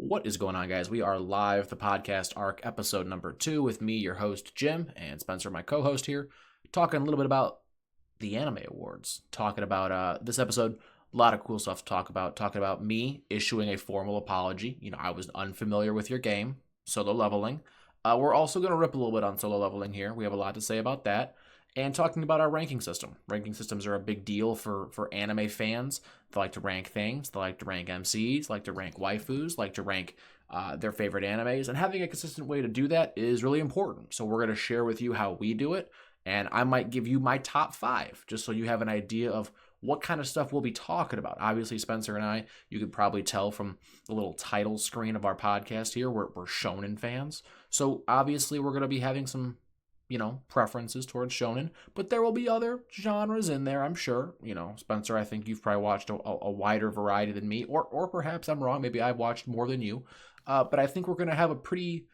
What is going on, guys? We are live, the podcast arc, episode number 2, with me, your host, Jim, and Spencer, my co-host here, talking a little bit about the Anime Awards. Talking about this episode, a lot of cool stuff to talk about. Talking about me issuing a formal apology. I was unfamiliar with your game, Solo Leveling. We're also going to rip a little bit on Solo Leveling here. We have a lot to say about that. And talking about our ranking system. Ranking systems are a big deal for anime fans. They like to rank things. They like to rank MCs, like to rank waifus, like to rank their favorite animes. And having a consistent way to do that is really important. So we're going to share with you how we do it. And I might give you my top 5, just so you have an idea of what kind of stuff we'll be talking about. Obviously, Spencer and I, you could probably tell from the little title screen of our podcast here, we're shonen fans. So obviously, we're going to be having some preferences towards shonen, but there will be other genres in there, I'm sure. Spencer, I think you've probably watched a wider variety than me, or perhaps I'm wrong. Maybe I've watched more than you, but I think we're going to have a pretty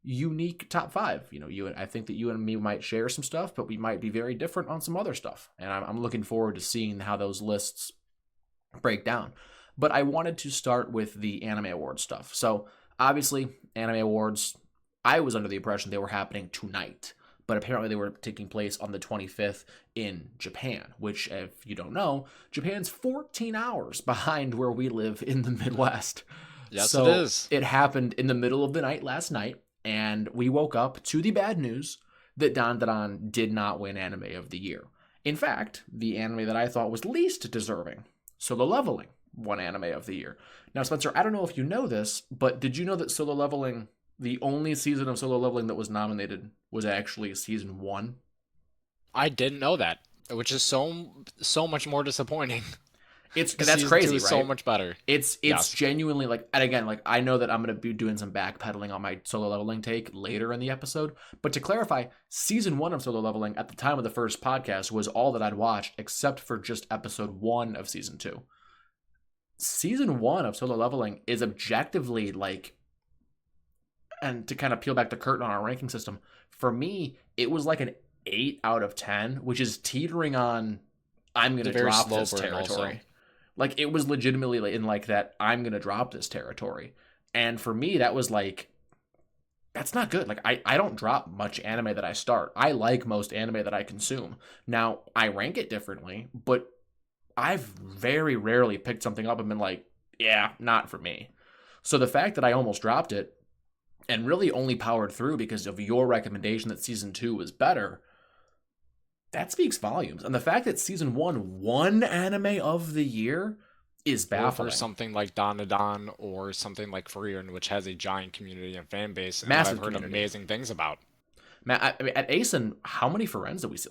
unique top 5. I think that you and me might share some stuff, but we might be very different on some other stuff, and I'm looking forward to seeing how those lists break down. But I wanted to start with the Anime Awards stuff. So obviously, Anime Awards, I was under the impression they were happening tonight, but apparently they were taking place on the 25th in Japan, which, if you don't know, Japan's 14 hours behind where we live in the Midwest. Yes, so it is. It happened in the middle of the night last night, and we woke up to the bad news that Dan did not win Anime of the Year. In fact, the anime that I thought was least deserving, Solo Leveling, won Anime of the Year. Now, Spencer, I don't know if you know this, but did you know that Solo Leveling, the only season of Solo Leveling that was nominated, was actually season 1? I didn't know that, which is so much more disappointing. That's Season crazy, 2 is right? so much better. It's Yes. genuinely and again, I know that I'm going to be doing some backpedaling on my Solo Leveling take later in the episode, but to clarify, season 1 of Solo Leveling at the time of the first podcast was all that I'd watched, except for just episode 1 of season 2. Season 1 of Solo Leveling is objectively and to kind of peel back the curtain on our ranking system, for me, it was like an 8 out of 10, which is teetering on I'm going to drop this territory. It was legitimately in that I'm going to drop this territory. And for me, that was that's not good. I don't drop much anime that I start. I like most anime that I consume. Now, I rank it differently, but I've very rarely picked something up and been yeah, not for me. So the fact that I almost dropped it, and really only powered through because of your recommendation that season 2 was better, that speaks volumes. And the fact that season 1 won Anime of the Year is baffling. Or for something like Dandadan or something like Frieren, which has a giant community and fan base, and Massive I've heard community. amazing things about. Man, at ASIN, how many Friends did we see?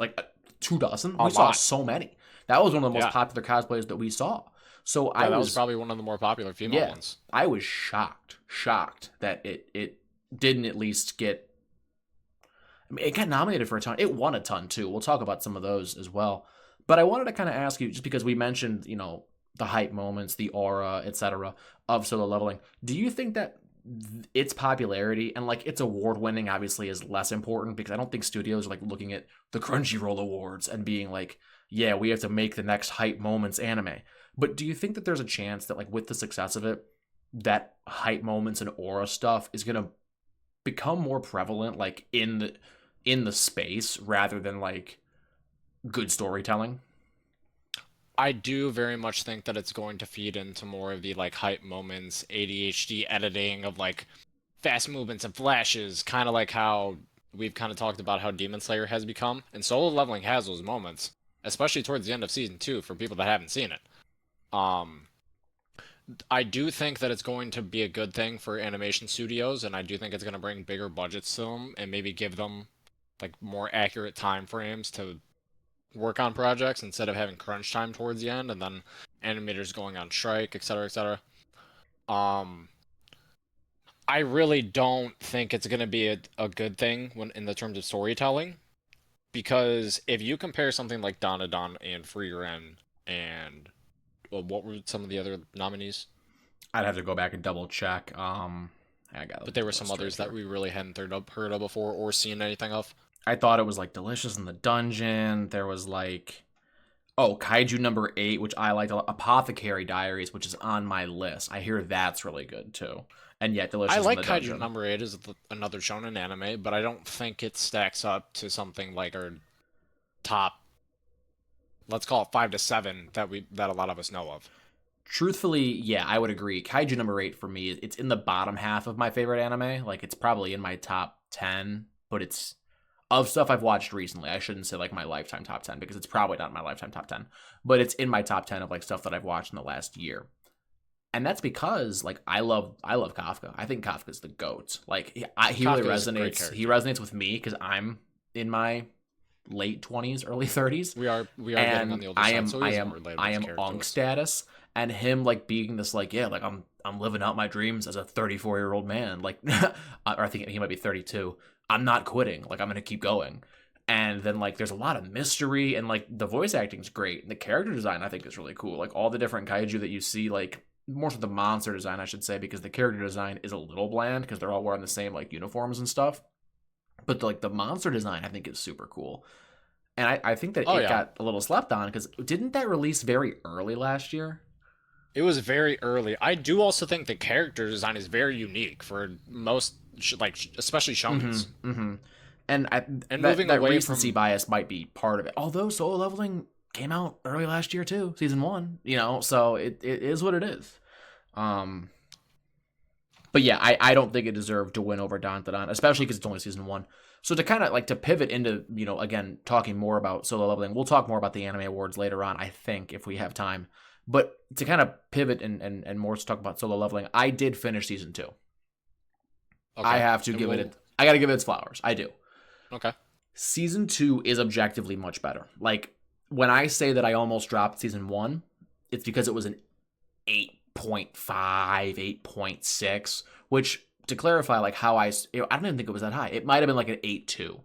2 dozen? A We saw lot. so many. That was one of the most popular cosplays that we saw. So that was probably one of the more popular female ones. I was shocked that it didn't at least get... it got nominated for a ton. It won a ton, too. We'll talk about some of those as well. But I wanted to kind of ask you, just because we mentioned, the hype moments, the aura, etc., of Solo Leveling, do you think that its popularity and, its award-winning, obviously, is less important? Because I don't think studios are, looking at the Crunchyroll Awards and being yeah, we have to make the next hype moments anime. But do you think that there's a chance that, with the success of it, that hype moments and aura stuff is going to become more prevalent in the space rather than good storytelling? I do very much think that it's going to feed into more of the hype moments, ADHD editing of fast movements and flashes, kind of like how we've kind of talked about how Demon Slayer has become, and Solo Leveling has those moments, especially towards the end of season 2 for people that haven't seen it. I do think that it's going to be a good thing for animation studios, and I do think it's going to bring bigger budgets to them and maybe give them more accurate time frames to work on projects instead of having crunch time towards the end and then animators going on strike, etc., etc. I really don't think it's going to be a good thing in the terms of storytelling, because if you compare something like Dandadan and Frieren and what were some of the other nominees? I'd have to go back and double check. But there were some others that we really hadn't heard of before or seen anything of. I thought it was Delicious in the Dungeon. There was Oh, Kaiju number 8, which I liked a lot. Apothecary Diaries, which is on my list. I hear that's really good too. And yet, I Delicious in like the Kaiju Dungeon. number 8 as another shonen anime, but I don't think it stacks up to something like our top, let's call it 5 to 7 that a lot of us know of. Truthfully, yeah, I would agree. Kaiju number 8 for me, it's in the bottom half of my favorite anime. Like, it's probably in my top 10, but it's of stuff I've watched recently. I shouldn't say like my lifetime top 10 because it's probably not my lifetime top 10, but it's in my top 10 of like stuff that I've watched in the last year. And that's because like I love Kafka. I think Kafka's the goat. Like he really Kafka is a great resonates. He character. resonates with me because I'm in my late 20s, early 30s, We are getting on and the older I side, am so he I is more am I relatable am character to Unk us. status, and him like being this like yeah like I'm living out my dreams as a 34-year-old man like or I think he might be 32. I'm not quitting. Like I'm gonna keep going. And then like there's a lot of mystery and like the voice acting's great and the character design I think is really cool. Like all the different kaiju that you see like more so the monster design I should say because the character design is a little bland because they're all wearing the same like uniforms and stuff. But like the monster design I think is super cool. And I think that Oh it yeah, got a little slept on because didn't that release very early last year? it was very early. I do also think the character design is very unique for most, especially shonens. Mm-hmm. Mm-hmm. And And that moving that away recency from, bias might be part of it. Although Solo Leveling came out early last year too, season one. So it is what it is. Um, but yeah, I don't think it deserved to win over Dantadan, especially because it's only season one. So to kind of like to pivot into again talking more about Solo Leveling, we'll talk more about the anime awards later on. I think if we have time. But to kind of pivot and more to talk about Solo Leveling, I did finish season two. I okay, have to and give it. I got to give it its flowers. I do. okay. Season two is objectively much better. Like when I say that I almost dropped season one, it's because it was an 8.5, 8.6, which to clarify, like how I don't even think it was that high. It might have been like an 8.2,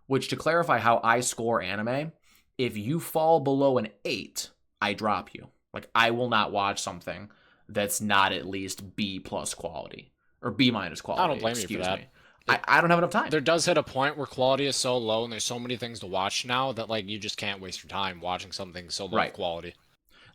which to clarify how I score anime, if you fall below an 8, I drop you. Like I will not watch something that's not at least B plus quality or B minus I don't quality, blame you for excuse that. me. I, It I don't have enough time. there does hit a point where quality is so low and there's so many things to watch now that like you just can't waste your time watching something so low of Right. quality.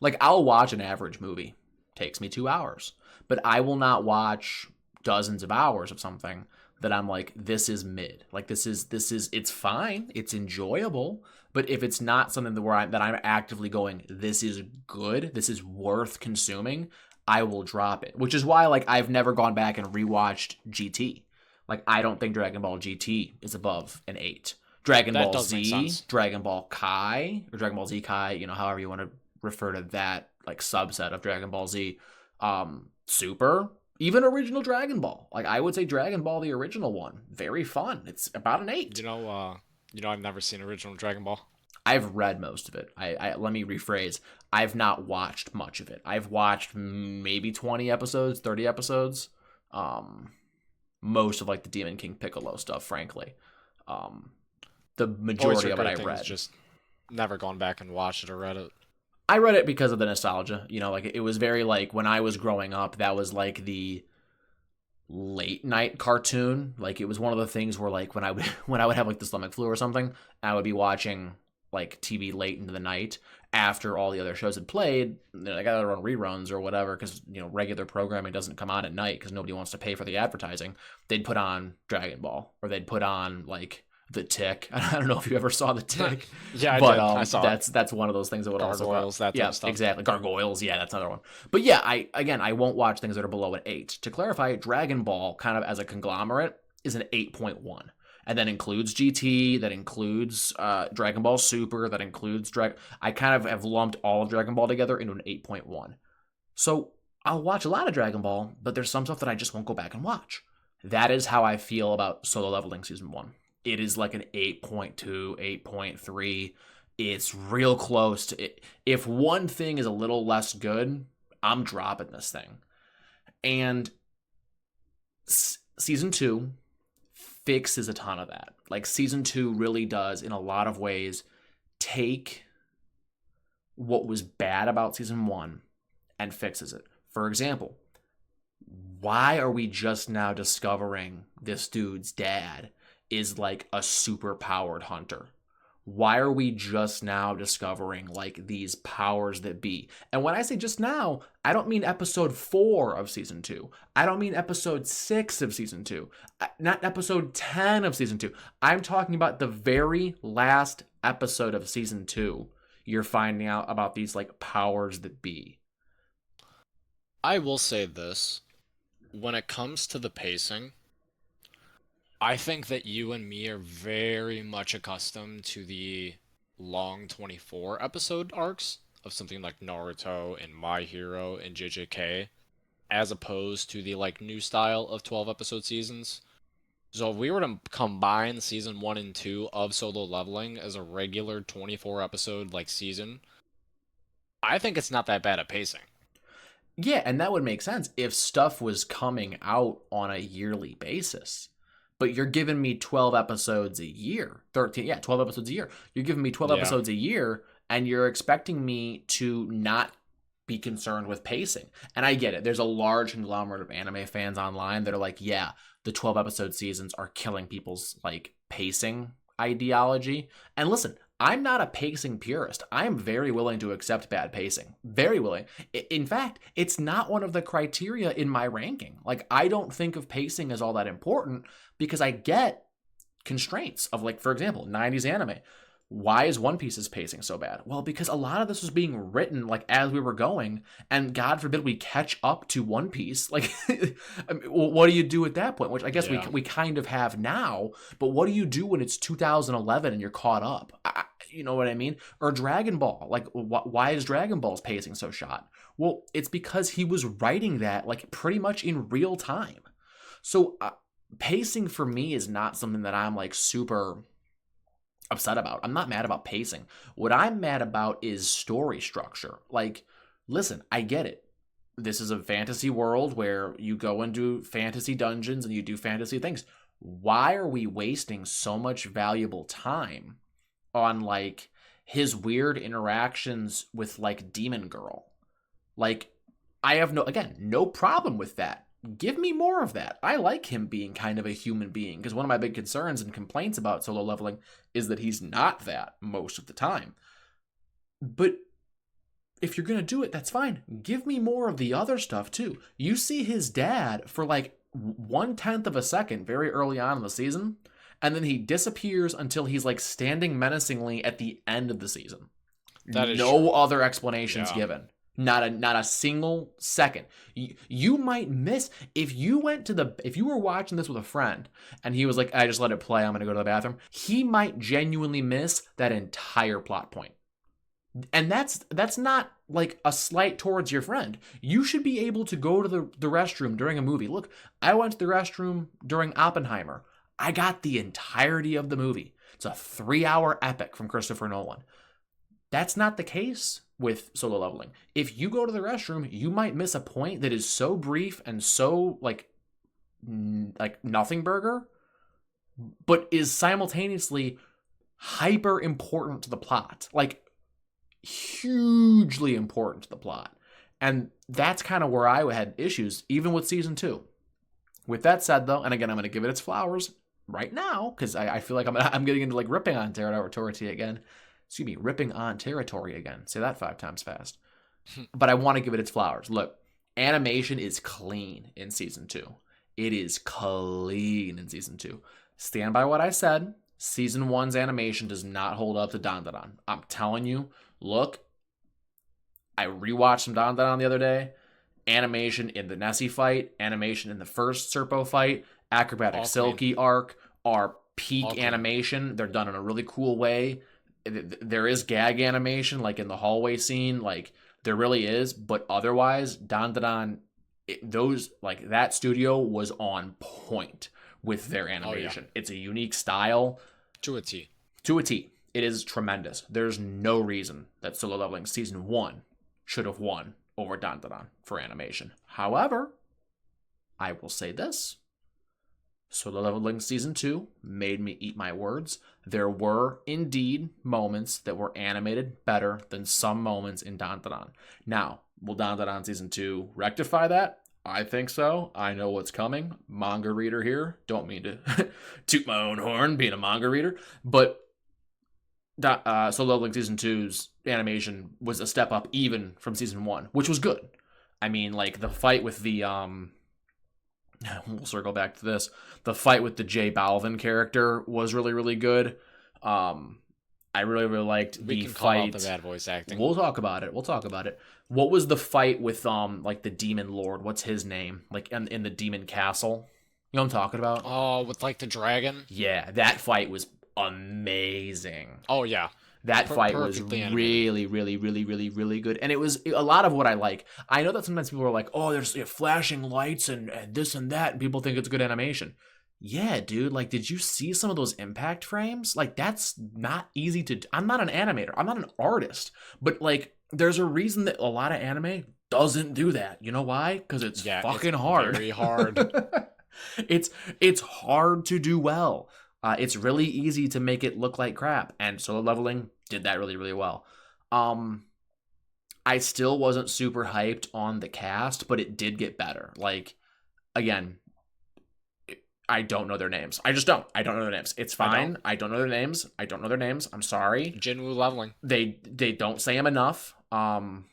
Like I'll watch an average movie. Takes me 2 hours. But I will not watch dozens of hours of something that I'm like, this is mid. Like this is it's fine. It's enjoyable. But if it's not something that I'm actively going, this is good, this is worth consuming, I will drop it. Which is why like I've never gone back and rewatched GT. Like I don't think Dragon Ball GT is above an 8. Dragon That Ball does make Z, sense. Dragon Ball Kai, or Dragon Ball Z Kai, however you want to refer to that like subset of Dragon Ball Z. Super, even original Dragon Ball. Like I would say Dragon Ball the original one, very fun. It's about an 8. I've never seen original Dragon Ball. I've read most of it. I let me rephrase. I've not watched much of it. I've watched maybe 20 episodes, 30 episodes. Um Most of like the Demon King Piccolo stuff, frankly. Um the Always majority heard of it I great things, read. just never gone back and watched it or read it. I read it because of the nostalgia. Like it was very like when I was growing up, that was like the late night cartoon. Like it was one of the things where like when I would when I would have like the stomach flu or something, I would be watching like TV late into the night after all the other shows had played. I got to run reruns or whatever because regular programming doesn't come on at night because nobody wants to pay for the advertising. They'd put on Dragon Ball or they'd put on like the Tick. I don't know if you ever saw the Tick, Yeah, I but did. I saw it. that's one of those things that would also Gargoyles, that type yeah of stuff. exactly gargoyles yeah that's another one. But yeah, I won't watch things that are below an 8. To clarify, Dragon Ball kind of as a conglomerate is an 8.1. And that includes GT, that includes Dragon Ball Super, that includes I kind of have lumped all of Dragon Ball together into an 8.1. So I'll watch a lot of Dragon Ball, but there's some stuff that I just won't go back and watch. That is how I feel about Solo Leveling Season 1. It is like an 8.2, 8.3. It's real close to it. If one thing is a little less good, I'm dropping this thing. And Season 2 fixes a ton of that. Like season 2 really does in a lot of ways take what was bad about season 1 and fixes it. For example, why are we just now discovering this dude's dad is like a super powered hunter? why are we just now discovering like these powers that be? And when I say just now, I don't mean episode 4 of season 2. I don't mean episode 6 of season 2. Not episode 10 of season 2. I'm talking about the very last episode of season 2. You're finding out about these like powers that be. I will say this. When it comes to the pacing, I think that you and me are very much accustomed to the long 24 episode arcs of something like Naruto and My Hero and JJK, as opposed to the like new style of 12 episode seasons. So if we were to combine season 1 and 2 of Solo Leveling as a regular 24 episode like season, I think it's not that bad at pacing. Yeah, and that would make sense if stuff was coming out on a yearly basis. But you're giving me 12 episodes a year. 13, yeah, 12 episodes a year. You're giving me 12 Yeah. episodes a year, and you're expecting me to not be concerned with pacing. And I get it. There's a large conglomerate of anime fans online that are like, yeah, the 12 episode seasons are killing people's like pacing ideology. And listen, I'm not a pacing purist. I'm very willing to accept bad pacing. Very willing. In fact, it's not one of the criteria in my ranking. Like, I don't think of pacing as all that important because I get constraints of, like, for example, 90s anime. Why is One Piece's pacing so bad? Well, because a lot of this was being written like as we were going, and God forbid we catch up to One Piece. Like, I mean, what do you do at that point? Which I guess Yeah. we kind of have now. But what do you do when it's 2011 and you're caught up? You know what I mean? Or Dragon Ball. Like, why is Dragon Ball's pacing so shot? Well, it's because he was writing that like pretty much in real time. So pacing for me is not something that I'm like super upset about. I'm not mad about pacing. What I'm mad about is story structure. Like, listen, I get it. This is a fantasy world where you go into fantasy dungeons and you do fantasy things. Why are we wasting so much valuable time on like his weird interactions with like Demon Girl? Like, I have no problem with that. Give me more of that. I like him being kind of a human being because one of my big concerns and complaints about Solo Leveling is that he's not that most of the time. But if you're going to do it, that's fine. Give me more of the other stuff too. You see his dad for like 1/10 of a second very early on in the season, and then he disappears until he's like standing menacingly at the end of the season. That is no true. other explanations Yeah. given. Not a single second. You might miss if you were watching this with a friend and he was like, I just let it play, I'm gonna go to the bathroom. He might genuinely miss that entire plot point. And that's not like a slight towards your friend. You should be able to go to the restroom during a movie. Look, I went to the restroom during Oppenheimer. I got the entirety of the movie. It's a 3-hour epic from Christopher Nolan. That's not the case with Solo Leveling. If you go to the restroom, you might miss a point that is so brief and so like nothing burger, but is simultaneously hyper important to the plot. Like, hugely important to the plot. And that's kind of where I had issues, even with season 2. With that said, though, and again, I'm going to give it its flowers right now, because I feel like I'm getting into like ripping on territory again. Excuse me, ripping on territory again. Say that 5 times fast. But I want to give it its flowers. Look, animation is clean in season 2. It is clean in season 2. Stand by what I said. Season 1's animation does not hold up to Dandadan. I'm telling you, look, I rewatched some Dandadan the other day. Animation in the Nessie fight, animation in the first Serpo fight, Acrobatic Silky arc are peak animation. They're done in a really cool way. There is gag animation, like in the hallway scene, like there really is, but otherwise, Dandadan, that studio was on point with their animation. It's a unique style. To a T. To a T. It is tremendous. There's no reason that Solo Leveling Season 1 should have won over Dandadan for animation. However, I will say this. Solo Leveling Season 2 made me eat my words. There were indeed moments that were animated better than some moments in Dandadan. Now, will Dandadan Season 2 rectify that? I think so. I know what's coming. Manga reader here. Don't mean to toot my own horn being a manga reader. But Solo Leveling Season Two's animation was a step up even from Season 1, which was good. I mean, like, the fight with the, we'll circle back to this. The fight with the J Balvin character was really, really good. I really, really liked the fight. Call out the bad voice acting. We'll talk about it. What was the fight with, like, the Demon Lord? What's his name? Like, in the Demon Castle? You know what I'm talking about? Oh, with, like, the dragon? Yeah, that fight was amazing. Oh, yeah. That fight was really, really, really, really, really good. And it was a lot of what I like. I know that sometimes people are like, oh, there's flashing lights and this and that, and people think it's good animation. Yeah, dude, like, did you see some of those impact frames? Like, that's not easy to do. I'm not an animator. I'm not an artist. But, like, there's a reason that a lot of anime doesn't do that. You know why? Because it's fucking hard. Very hard. It's hard to do well. It's really easy to make it look like crap, and Solo Leveling did that really, really well. I still wasn't super hyped on the cast, but it did get better. Like, again, I don't know their names. I just don't. I don't know their names. It's fine. I don't know their names. I'm sorry. Jinwoo Leveling. They don't say them enough. I'm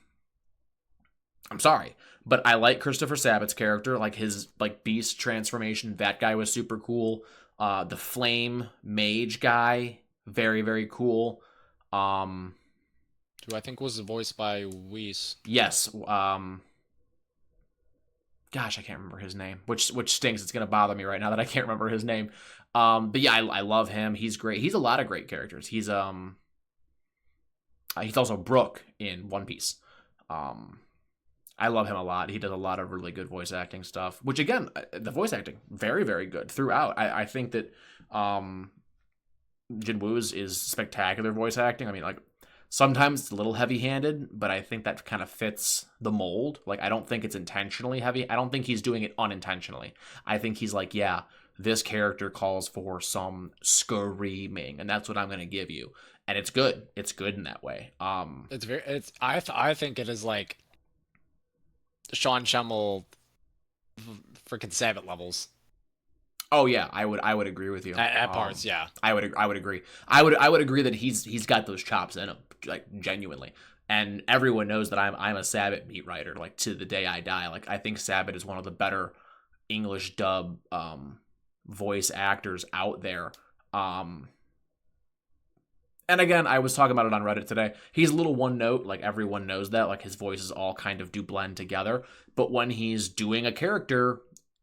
sorry. But I like Christopher Sabat's character, like his beast transformation. That guy was super cool. The flame mage guy, very, very cool. Who I think was voiced by Weiss. Yes. Gosh, I can't remember his name, which stinks. It's gonna bother me right now that I can't remember his name. But yeah, I love him. He's great. He's a lot of great characters. He's also Brook in One Piece. I love him a lot. He does a lot of really good voice acting stuff, which, again, the voice acting, very, very good throughout. I think that Jinwoo's is spectacular voice acting. I mean, like, sometimes it's a little heavy-handed, but I think that kind of fits the mold. Like, I don't think it's intentionally heavy. I don't think he's doing it unintentionally. I think he's like, yeah, this character calls for some screaming, and that's what I'm going to give you. And it's good. It's good in that way. I think it is like Sean Schemmel freaking Sabbath levels. Oh yeah, I would agree with you. At parts, yeah. I would agree. I would agree that he's got those chops in him, like, genuinely. And everyone knows that I'm a Sabbath meat writer, like, to the day I die. Like, I think Sabbath is one of the better English dub voice actors out there. And again, I was talking about it on Reddit today. He's a little one note, like, everyone knows that. Like, his voices all kind of do blend together. But when he's doing a character,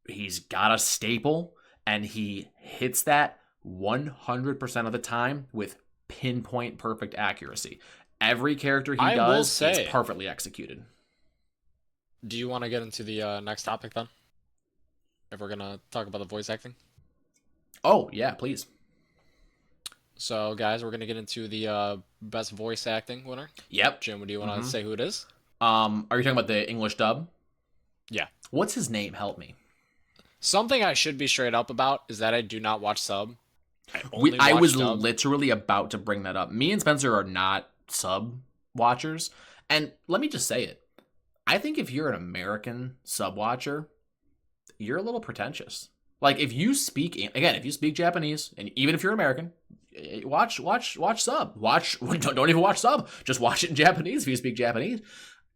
he's got a staple, and he hits that 100% of the time with pinpoint perfect accuracy. Every character he does is perfectly executed. Do you want to get into the next topic then? If we're going to talk about the voice acting? Oh, yeah, please. So, guys, we're going to get into the best voice acting winner. Yep. Jim, do you want to say who it is? Are you talking about the English dub? Yeah. What's his name? Help me. Something I should be straight up about is that I do not watch sub. I was literally about to bring that up. Me and Spencer are not sub watchers. And let me just say it. I think if you're an American sub watcher, you're a little pretentious. Like, if you speak Japanese, and even if you're American, watch sub. Don't even watch sub. Just watch it in Japanese if you speak Japanese.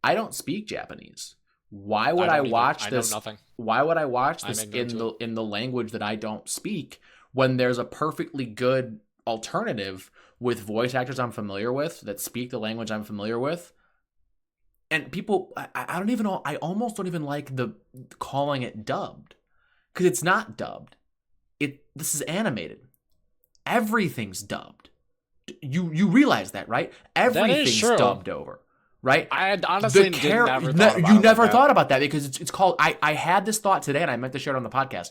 I don't speak Japanese. Why would I watch this? Why would I watch this in the language that I don't speak when there's a perfectly good alternative with voice actors I'm familiar with that speak the language I'm familiar with? And people, I don't even know. I almost don't even like the calling it dubbed, because it's not dubbed. This is animated. Everything's dubbed. You realize that, right? Everything's dubbed over, right? I had honestly never thought about that because it's called. I had this thought today, and I meant to share it on the podcast.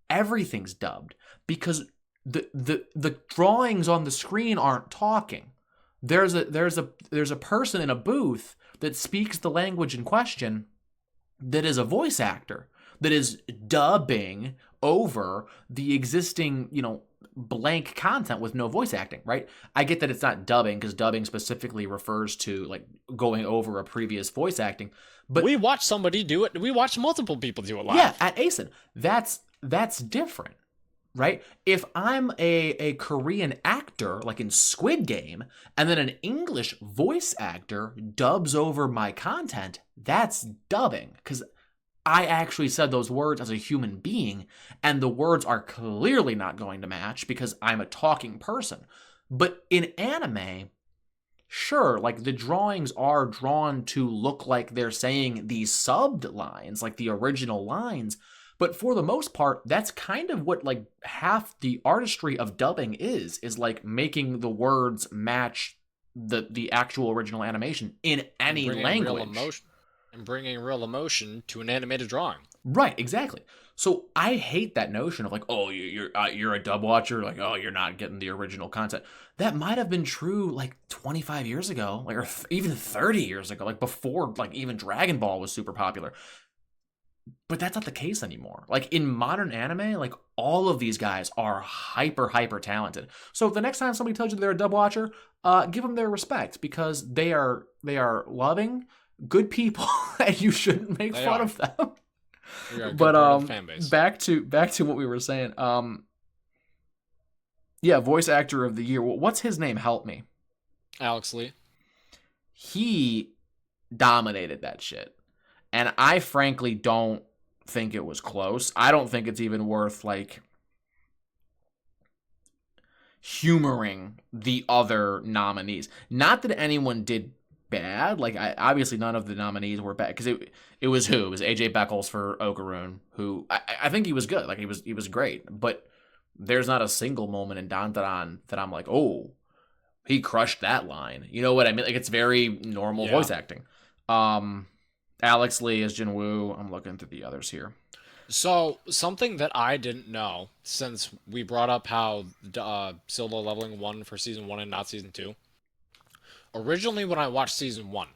Everything's dubbed because the drawings on the screen aren't talking. There's a person in a booth that speaks the language in question that is a voice actor that is dubbing over the existing, blank content with no voice acting, right? I get that it's not dubbing because dubbing specifically refers to, like, going over a previous voice acting, but we watched somebody do it. We watched multiple people do it live. Yeah, at ASIN. That's different, right? If I'm a Korean actor, like in Squid Game, and then an English voice actor dubs over my content, that's dubbing. Because I actually said those words as a human being, and the words are clearly not going to match because I'm a talking person. But in anime, sure, like the drawings are drawn to look like they're saying these subbed lines, like the original lines. But for the most part, that's kind of what like half the artistry of dubbing is like making the words match the actual original animation in And any bringing real language. emotion and bringing real emotion to an animated drawing. Right, exactly. So I hate that notion of like, oh, you're a dub watcher, like, oh, you're not getting the original content. That might have been true like 25 years ago, like, or even 30 years ago, like before, like even Dragon Ball was super popular. But that's not the case anymore. Like in modern anime, like all of these guys are hyper talented. So the next time somebody tells you they're a dub watcher, give them their respect because they are loving, good people, and you shouldn't make They fun are. of them. We are a good But part of the fan base. back to what we were saying. Yeah, voice actor of the year. What's his name? Help me. Alex Lee. He dominated that shit. And I frankly don't think it was close. I don't think it's even worth like humoring the other nominees. Not that anyone did bad. Like obviously none of the nominees were bad because it was who? It was AJ Beckles for Okaroon, who I think he was good. Like he was great. But there's not a single moment in Dandadan that I'm like, oh, he crushed that line. You know what I mean? Like it's very normal voice acting. Alex Lee is Jinwoo. I'm looking through the others here. So, something that I didn't know, since we brought up how Solo Leveling won for Season 1 and not Season 2. Originally, when I watched Season 1,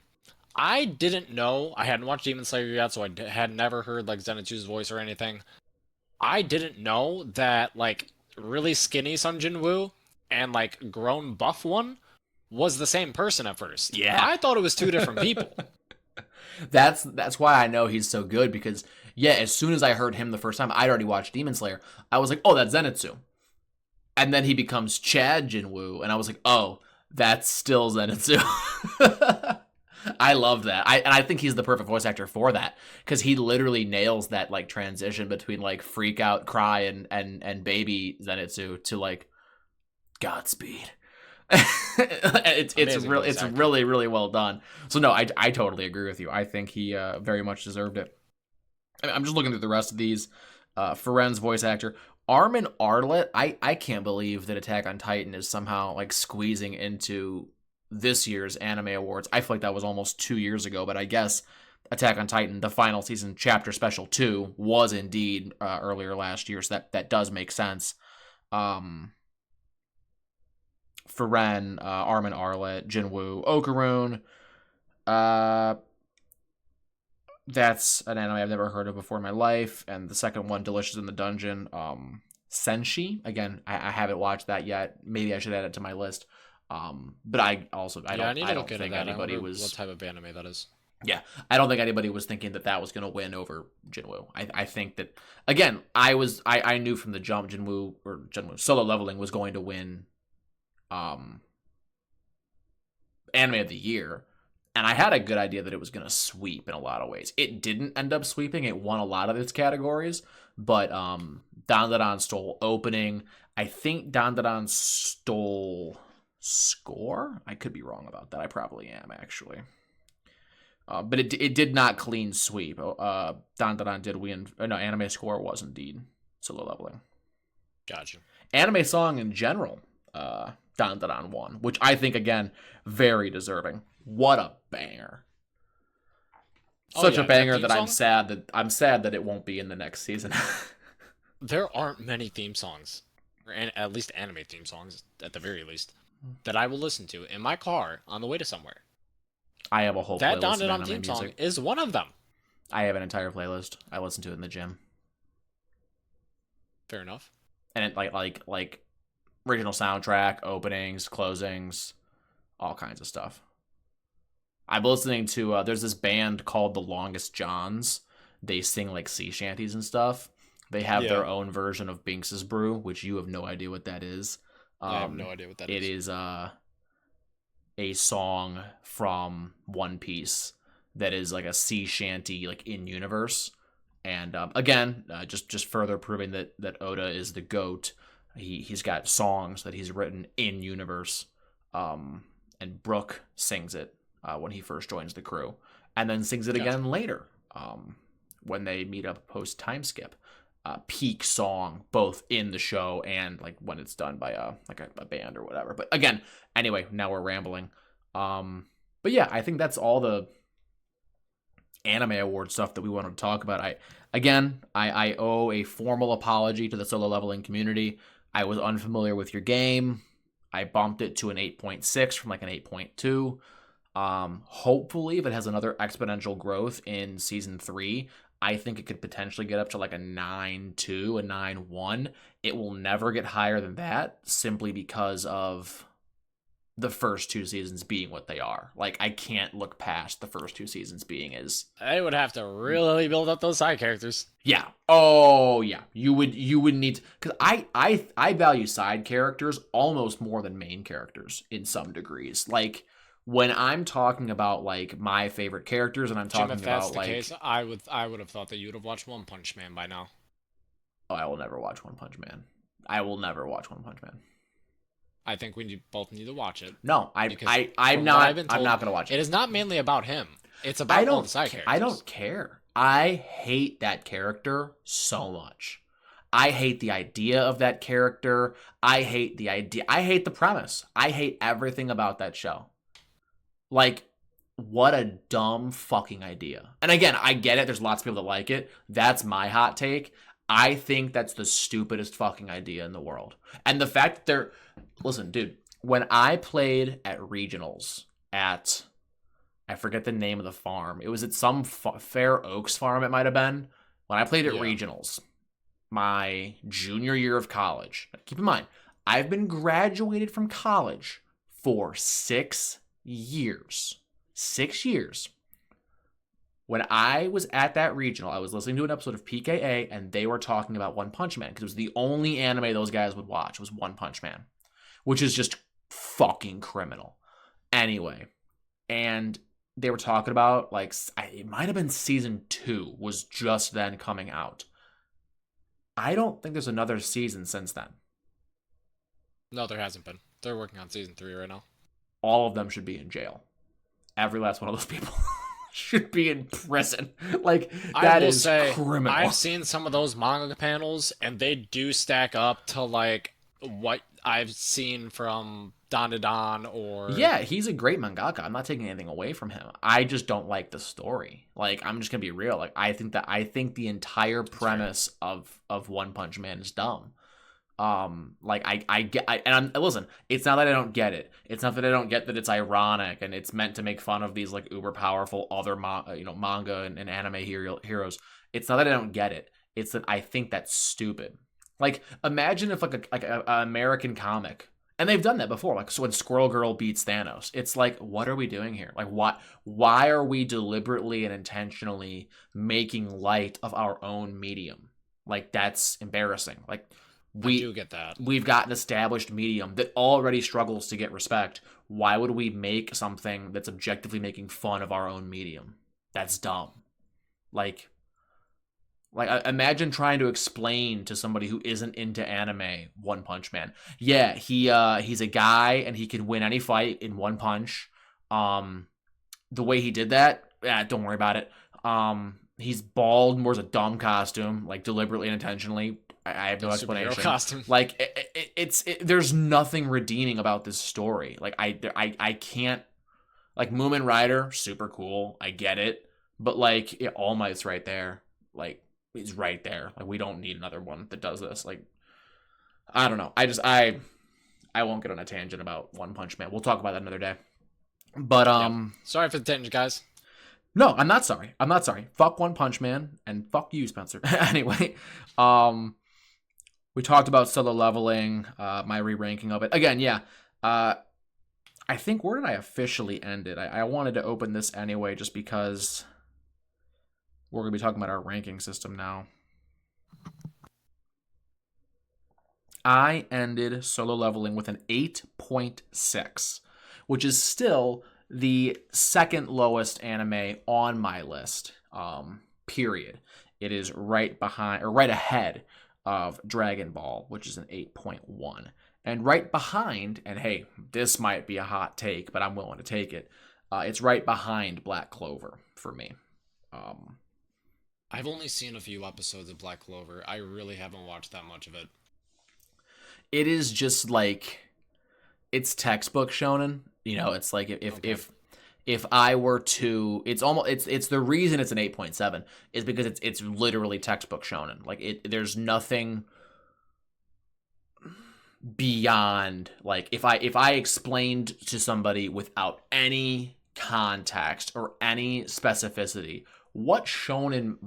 I didn't know, I hadn't watched Demon Slayer yet, so I had never heard, like, Zenitsu's voice or anything. I didn't know that, like, really skinny Sun Jinwoo and, like, grown buff one was the same person at first. Yeah. I thought it was two different people. That's why I know he's so good because yeah, as soon as I heard him the first time, I'd already watched Demon Slayer. I was like, oh, that's Zenitsu, and then he becomes Chad Jinwoo, and I was like, oh, that's still Zenitsu. I love that. I think he's the perfect voice actor for that because he literally nails that like transition between like freak out, cry, and baby Zenitsu to like Godspeed. It's really well done. So no, I totally agree with you. I think he very much deserved it. I'm just looking through the rest of these. Feren's voice actor Armin Arlet. I can't believe that Attack on Titan is somehow like squeezing into this year's anime awards. I feel like that was almost 2 years ago, but I guess Attack on Titan, the final season chapter special 2, was indeed earlier last year, so that does make sense. Feren, Armin Arlet, Jinwoo, Okaroon. That's an anime I've never heard of before in my life. And the second one, Delicious in the Dungeon. Senshi. Again, I haven't watched that yet. Maybe I should add it to my list. But I don't think anybody was. What type of anime that is? Yeah, I don't think anybody was thinking that was going to win over Jinwoo. I think that again, I knew from the jump Jinwoo Solo Leveling was going to win anime of the year, and I had a good idea that it was going to sweep in a lot of ways. It didn't end up sweeping. It won a lot of its categories, but Dandadan stole opening. I think Dandadan stole score. I could be wrong about that. I probably am actually. But it did not clean sweep. Dandadan did win. No, anime score was indeed Solo Leveling. Gotcha. Anime song in general. Dandadan won, which I think again very deserving. What a banger! Such a banger that I'm sad that it won't be in the next season. There aren't many theme songs, or at least anime theme songs, at the very least, that I will listen to in my car on the way to somewhere. I have a whole playlist that of anime theme music. song is one of them. I have an entire playlist. I listen to it in the gym. Fair enough. And it like original soundtrack, openings, closings, all kinds of stuff. I'm listening to there's this band called The Longest Johns. They sing like sea shanties and stuff. They have Yeah. their own version of Binks's Brew, which you have no idea what that is. I have no idea what that It is. is a song from One Piece that is like a sea shanty, like in universe. And again, just further proving that Oda is the GOAT. He's got songs that he's written in universe, and Brook sings it when he first joins the crew, and then sings it Gotcha. again later when they meet up post time skip. Peak song both in the show and like when it's done by a band or whatever. But again, anyway, now we're rambling. But yeah, I think that's all the anime award stuff that we wanted to talk about. I owe a formal apology to the solo leveling community. I was unfamiliar with your game. I bumped it to an 8.6 from like an 8.2. Hopefully, if it has another exponential growth in season 3, I think it could potentially get up to like a 9.2, a 9.1. It will never get higher than that simply because of the first 2 seasons being what they are. Like, I can't look past the first 2 seasons being as I would have to really build up those side characters. yeah. Oh yeah. You would need to, because I value side characters almost more than main characters in some degrees. Like when I'm talking about like my favorite characters and I'm Jim, talking if that's about the like case, I would have thought that you would have watched One Punch Man by now. oh, I will never watch One Punch Man. I will never watch One Punch Man. I think both need to watch it. No, Because I'm from what not I've been I'm told, not gonna watch it it. is not mainly about him. It's I about all don't the side characters. I don't care. I hate that character so much. I hate the idea of that character. I hate the idea. I hate the premise. I hate everything about that show. Like, what a dumb fucking idea. And again, I get it. There's lots of people that like it. That's my hot take. I think that's the stupidest fucking idea in the world. And the fact that they're. Listen, dude, when I played at regionals at. I forget the name of the farm. It was at some Fair Oaks farm, it might have been. When I played at Yeah. regionals, my junior year of college. Keep in mind, I've been graduated from college for 6 years. 6 years. When I was at that regional, I was listening to an episode of PKA, and they were talking about One Punch Man because it was the only anime those guys would watch was One Punch Man, which is just fucking criminal. Anyway, and they were talking about like it might have been season 2 was just then coming out. I don't think there's another season since then. No, there hasn't been. They're working on season 3 right now. All of them should be in jail. Every last one of those people should be in prison. Like that is criminal. I've seen some of those manga panels, and they do stack up to like what I've seen from Don to Don or yeah, he's a great mangaka. I'm not taking anything away from him. I just don't like the story. Like I'm just gonna be real. Like I think the entire premise of One Punch Man is dumb. Like listen, it's not that I don't get it. It's not that I don't get that it's ironic and it's meant to make fun of these like uber powerful other manga and anime heroes. It's not that I don't get it. It's that I think that's stupid. Like imagine if like a American comic, and they've done that before. Like so when Squirrel Girl beats Thanos, it's like what are we doing here? Like why are we deliberately and intentionally making light of our own medium? Like that's embarrassing. Like I do get that. We've got an established medium that already struggles to get respect. Why would we make something that's objectively making fun of our own medium? That's dumb. Like imagine trying to explain to somebody who isn't into anime One Punch Man. Yeah, he's a guy and he can win any fight in one punch. The way he did that, don't worry about it. He's bald and wears a dumb costume, like deliberately and intentionally. I have no explanation. Costume. Like it's there's nothing redeeming about this story. Like I can't. Like Moomin Rider, super cool. I get it, but like All Might's right there. Like he's right there. Like we don't need another one that does this. Like I don't know. I won't get on a tangent about One Punch Man. We'll talk about that another day. But sorry for the tangent, guys. No, I'm not sorry. I'm not sorry. Fuck One Punch Man and fuck you, Spencer. Anyway, we talked about solo leveling, my re-ranking of it. Again, yeah. I think, where did I officially end it? I wanted to open this anyway just because we're going to be talking about our ranking system now. I ended Solo Leveling with an 8.6, which is still the second lowest anime on my list. Period. It is right behind or right ahead of Dragon Ball, which is an 8.1. And right behind, and hey, this might be a hot take, but I'm willing to take it. It's right behind Black Clover for me. I've only seen a few episodes of Black Clover. I really haven't watched that much of it. It is just like it's textbook shonen. It's like if I were to, it's the reason it's an 8.7 is because it's literally textbook shonen. Like there's nothing beyond, like, if I explained to somebody without any context or any specificity what shonen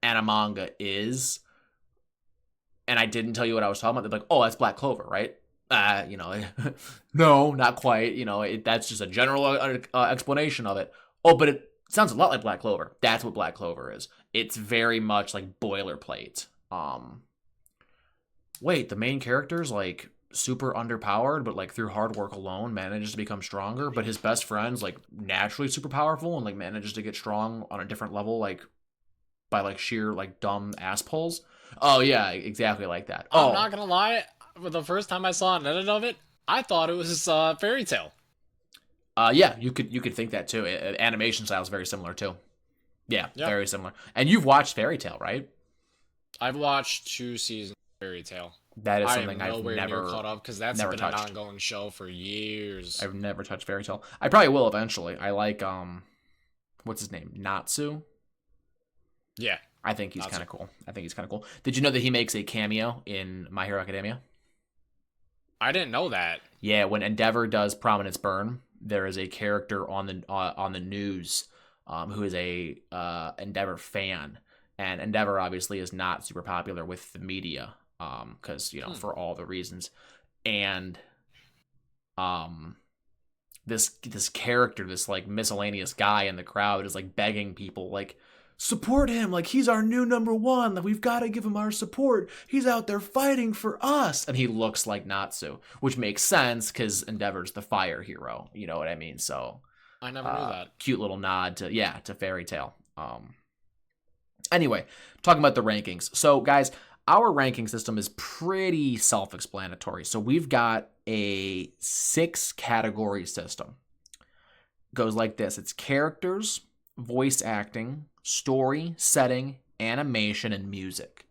animanga is, and I didn't tell you what I was talking about, they're like, oh, that's Black Clover, right? No, not quite. That's just a general explanation of it. Oh, but it sounds a lot like Black Clover. That's what Black Clover is. It's very much like boilerplate. Wait, the main character's like super underpowered, but like through hard work alone manages to become stronger. But his best friend's like naturally super powerful and like manages to get strong on a different level, like by like sheer like dumb ass pulls. Oh yeah, exactly like that. I'm not gonna lie. The first time I saw an edit of it, I thought it was Fairy Tail. Yeah, you could think that too. Animation style is very similar too. Yeah, Yep. very similar. And you've watched Fairy Tail, right? I've watched 2 seasons of Fairy Tail. That is I something am I've nowhere never near caught up because that's never been touched. an ongoing show for years. I've never touched Fairy Tail. I probably will eventually. I like what's his name? Natsu. Yeah. I think he's kind of cool. Did you know that he makes a cameo in My Hero Academia? I didn't know that. Yeah, when Endeavor does Prominence Burn, there is a character on the news who is a Endeavor fan, and Endeavor obviously is not super popular with the media because for all the reasons, and this character, this like miscellaneous guy in the crowd is like begging people like, support him, like he's our new number one, like we've got to give him our support, he's out there fighting for us. And he looks like Natsu, which makes sense because Endeavor's the fire hero, you know what I mean? So I never knew that. Cute little nod to Fairy Tail. Anyway, talking about the rankings. So guys, our ranking system is pretty self-explanatory. So we've got a 6 category system. Goes like this. It's characters, voice acting, story, setting, animation, and music.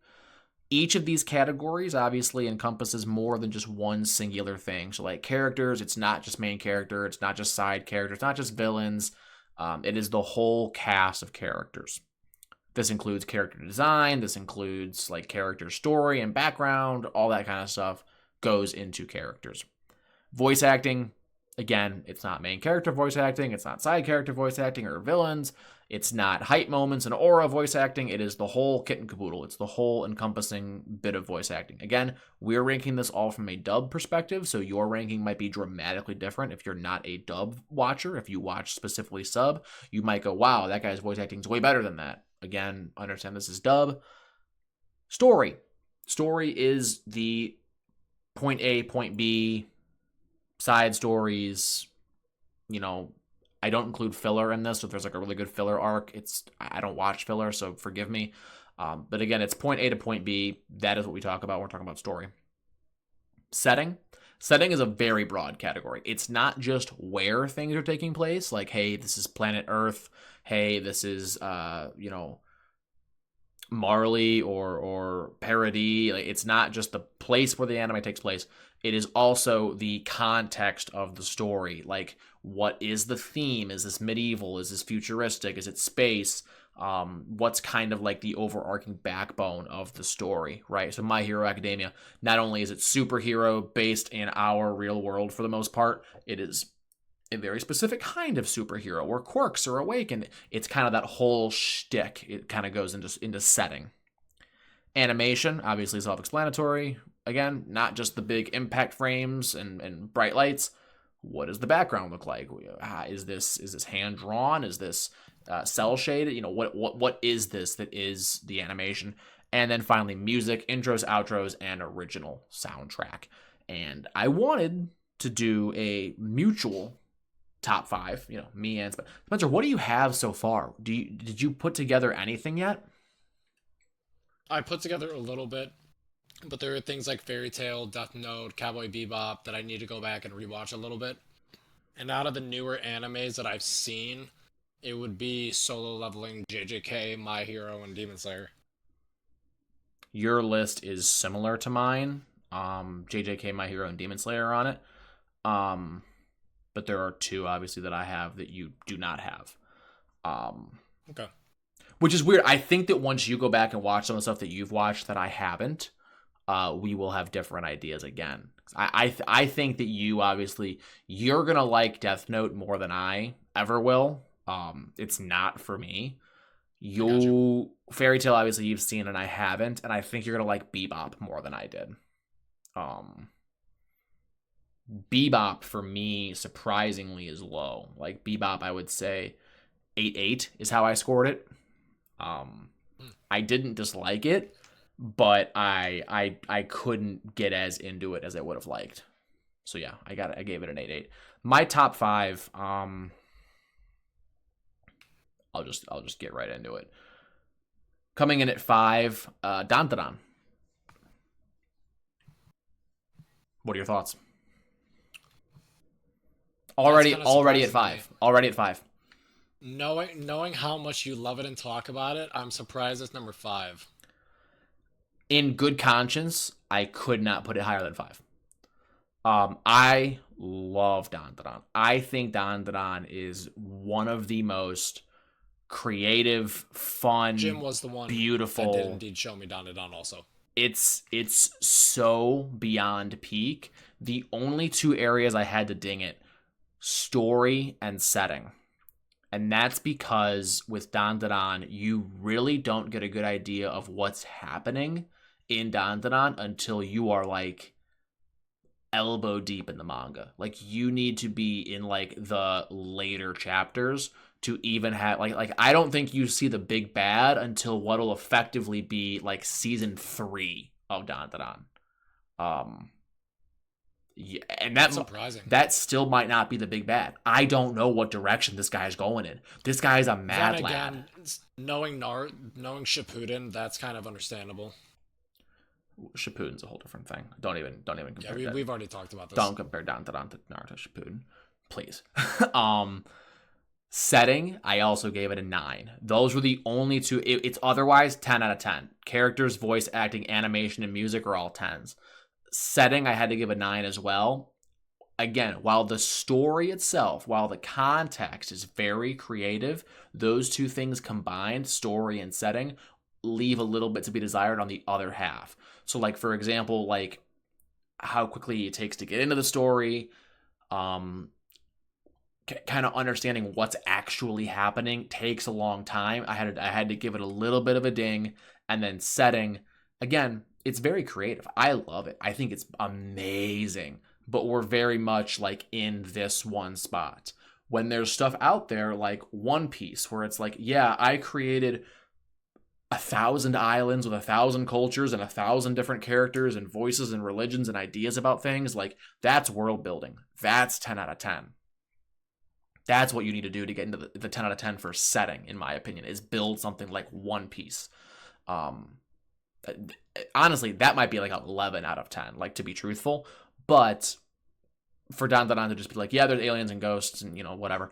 Each of these categories obviously encompasses more than just one singular thing. So like characters, it's not just main character, it's not just side characters, it's not just villains. It is the whole cast of characters. This includes character design, this includes like character story and background, all that kind of stuff goes into characters. Voice acting, again, it's not main character voice acting, it's not side character voice acting or villains, it's not hype moments and aura voice acting, it is the whole kit and caboodle. It's the whole encompassing bit of voice acting. Again, we're ranking this all from a dub perspective, so your ranking might be dramatically different if you're not a dub watcher. If you watch specifically sub, you might go, wow, that guy's voice acting is way better than that. Again, understand this is dub. Story. Story is the point A, point B, side stories. I don't include filler in this. So if there's like a really good filler arc, I don't watch filler, so forgive me. But again, it's point A to point B. That is what we talk about when we're talking about story. Setting. Setting is a very broad category. It's not just where things are taking place. Like, hey, this is planet Earth. Hey, this is Marley or Paradis. Like, it's not just the place where the anime takes place. It is also the context of the story. Like, what is the theme? Is this medieval? Is this futuristic? Is it space? What's kind of like the overarching backbone of the story, right? So My Hero Academia, not only is it superhero based in our real world for the most part, it is a very specific kind of superhero where quirks are awakened. It's kind of that whole shtick. It kind of goes into setting. Animation, obviously self-explanatory. Again, not just the big impact frames and bright lights. What does the background look like? Is this hand drawn? Is this cell shaded? What is this that is the animation? And then finally, music, intros, outros, and original soundtrack. And I wanted to do a mutual top 5, me and Spencer. What do you have so far? Did you put together anything yet? I put together a little bit, but there are things like Fairy Tail, Death Note, Cowboy Bebop that I need to go back and rewatch a little bit. And out of the newer animes that I've seen, it would be Solo Leveling, JJK, My Hero, and Demon Slayer. Your list is similar to mine. JJK, My Hero, and Demon Slayer are on it. But there are 2 obviously that I have that you do not have. Okay. Which is weird. I think that once you go back and watch some of the stuff that you've watched that I haven't, we will have different ideas again. I think that you're gonna like Death Note more than I ever will. It's not for me. Fairy Tail obviously you've seen and I haven't, and I think you're gonna like Bebop more than I did. Bebop for me surprisingly is low. Like Bebop, I would say 8.8 is how I scored it. I didn't dislike it, but I couldn't get as into it as I would have liked. So yeah, I gave it an 8.8. My top 5, I'll just get right into it. Coming in at 5, Dandadan. What are your thoughts? Already at 5. Already at 5. Knowing how much you love it and talk about it, I'm surprised it's number 5. In good conscience, I could not put it higher than 5. I love Dandadan. I think Dandadan is one of the most creative, fun, Jim was the one beautiful. that did indeed show me Dandadan also. It's so beyond peak. The only 2 areas I had to ding it, story and setting. And that's because with Dandadan, you really don't get a good idea of what's happening in Dandadan until you are like elbow deep in the manga. Like you need to be in like the later chapters to even have like I don't think you see the big bad until what'll effectively be like season 3 of Dandadan. Yeah, and that's surprising. That still might not be the big bad. I don't know what direction this guy's going in. This guy's a mad lad. Knowing Shippuden, that's kind of understandable. Shippuden's a whole different thing. Don't even compare. Yeah, we've already talked about this. Don't compare Dandadan to Naruto Shippuden, please. Setting, I also gave it a 9. Those were the only 2. It's otherwise 10 out of 10. Characters, voice acting, animation, and music are all 10s. Setting, I had to give a 9 as well. Again, while the story itself, while the context is very creative, those 2 things combined, story and setting, leave a little bit to be desired on the other half. So like, for example, like how quickly it takes to get into the story, kind of understanding what's actually happening takes a long time. I had to give it a little bit of a ding. And then setting, again, it's very creative. I love it. I think it's amazing. But we're very much like in this one spot. When there's stuff out there like One Piece, where it's like, yeah, I created 1,000 islands with 1,000 cultures and 1,000 different characters and voices and religions and ideas about things. Like, that's world building. That's 10 out of 10. That's what you need to do to get into the 10 out of 10 for setting, in my opinion, is build something like One Piece. Honestly, that might be like 11 out of 10, like, to be truthful. But for Dandadan to just be like, yeah, there's aliens and ghosts and, whatever.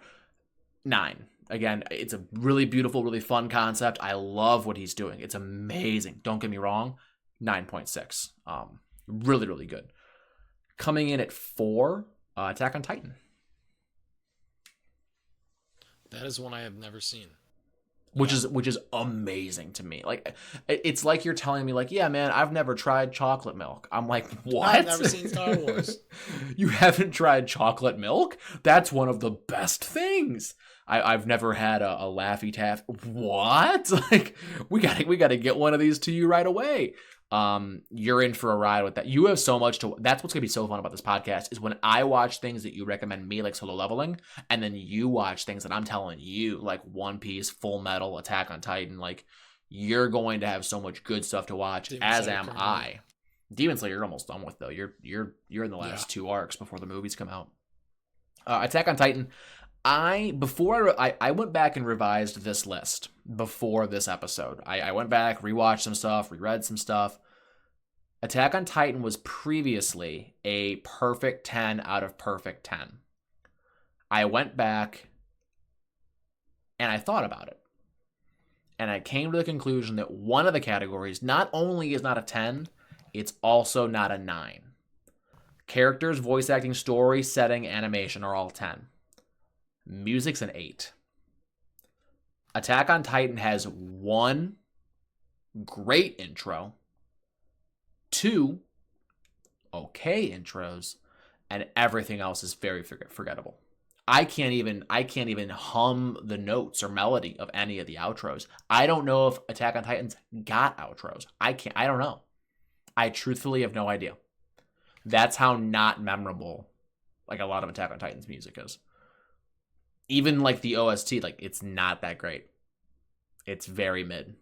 9. Again, it's a really beautiful, really fun concept. I love what he's doing. It's amazing. Don't get me wrong. 9.6. Really, really good. Coming in at 4, Attack on Titan. That is one I have never seen. Which is amazing to me. Like, it's like you're telling me, like, yeah, man, I've never tried chocolate milk. I'm like, what? I've never seen Star Wars. You haven't tried chocolate milk? That's one of the best things. I've never had a Laffy Taffy. What? Like, we gotta get one of these to you right away. You're in for a ride with that. You have so much to. That's what's gonna be so fun about this podcast is when I watch things that you recommend me, like Solo Leveling, and then you watch things that I'm telling you, like One Piece, Full Metal, Attack on Titan. Like, you're going to have so much good stuff to watch, as am I. Demon Slayer, you're almost done with though. You're in the last 2 arcs before the movies come out. Attack on Titan. I went back and revised this list before this episode. I went back, rewatched some stuff, reread some stuff. Attack on Titan was previously a perfect 10 out of perfect 10. I went back and I thought about it. And I came to the conclusion that one of the categories not only is not a 10, it's also not a 9. Characters, voice acting, story, setting, animation are all 10. Music's an 8. Attack on Titan has 1 great intro, 2 okay intros, and everything else is very forgettable. I can't even hum the notes or melody of any of the outros. I don't know if Attack on Titan's got outros. I don't know. I truthfully have no idea. That's how not memorable like a lot of Attack on Titan's music is. Even like the OST, like it's not that great. It's very mid.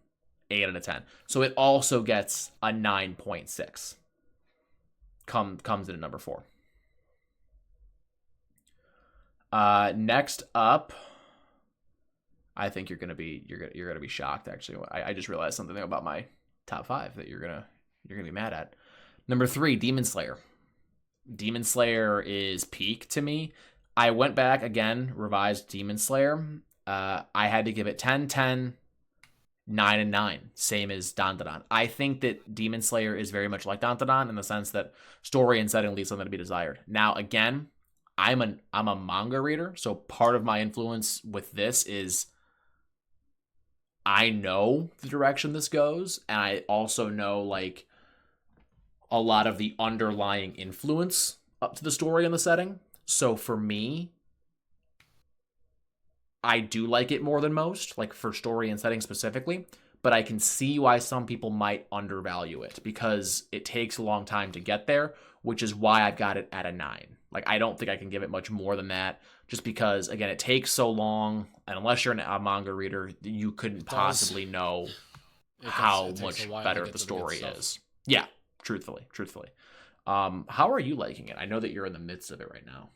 8 out of 10. So it also gets a 9.6. Comes in at number 4. Next up, I think you're gonna be shocked. Actually, I just realized something about my top 5 that you're gonna be mad at. Number 3, Demon Slayer. Demon Slayer is peak to me. I went back again, revised Demon Slayer. I had to give it 10, 10, 9, and 9. Same as Dandadan. I think that Demon Slayer is very much like Dandadan in the sense that story and setting leaves something to be desired. Now, again, I'm a manga reader, so part of my influence with this is I know the direction this goes, and I also know like a lot of the underlying influence up to the story and the setting. So for me, I do like it more than most, like for story and setting specifically, but I can see why some people might undervalue it because it takes a long time to get there, which is why I've got it at a 9. Like, I don't think I can give it much more than that just because, again, it takes so long, and unless you're a manga reader, you couldn't possibly know how much better the story is. Yeah, truthfully. How are you liking it? I know that you're in the midst of it right now.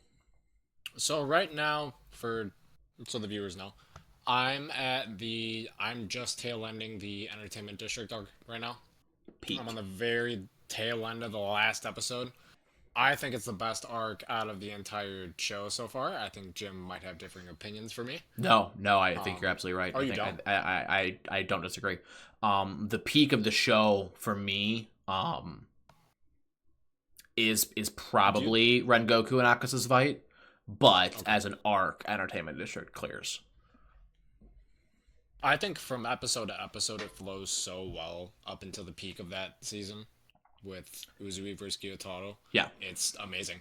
So right now, so the viewers know, I'm just tail ending the Entertainment District arc right now. Peak. I'm on the very tail end of the last episode. I think it's the best arc out of the entire show so far. I think Jim might have differing opinions for me. No, I think you're absolutely right. Oh, you don't? I don't disagree. The peak of the show for me, is probably Rengoku and Akasa's fight, but as an arc, Entertainment District clears. I think from episode to episode, it flows so well up until the peak of that season with Uzui versus Gyotaro. Yeah. It's amazing.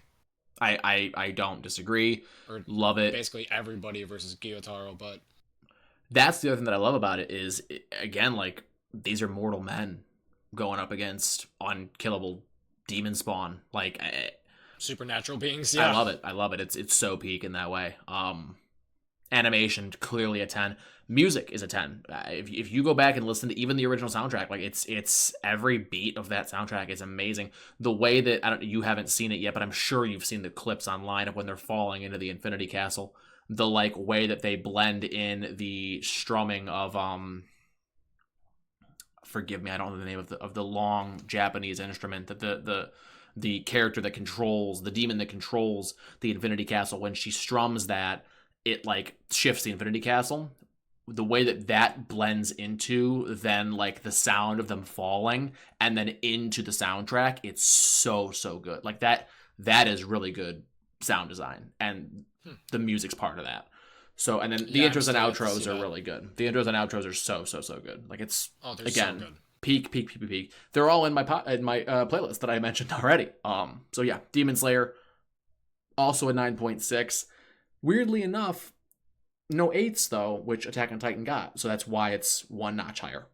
I don't disagree. Love it. Basically everybody versus Gyotaro, but that's the other thing that I love about it is, again, like, these are mortal men going up against unkillable demon spawn. Like, supernatural beings. Yeah. I love it. It's so peak in that way. Animation, clearly a 10. Music is a 10. If you go back and listen to even the original soundtrack, like it's every beat of that soundtrack is amazing. The way that you haven't seen it yet, but I'm sure you've seen the clips online of when they're falling into the Infinity Castle. The like way that they blend in the strumming of forgive me, I don't know the name of the long Japanese instrument that the character that controls the demon that controls the Infinity Castle, when she strums that, it like shifts the Infinity Castle. The way that blends into then like the sound of them falling and then into the soundtrack, it's so good. Like that is really good sound design, and the music's part of that. So, and then the intros and outros are really good. The intros and outros are so good. Like it's again, so good. Peak. They're all in my playlist that I mentioned already. So yeah, Demon Slayer also a 9.6. Weirdly enough, no 8s though, which Attack on Titan got. So that's why it's one notch higher.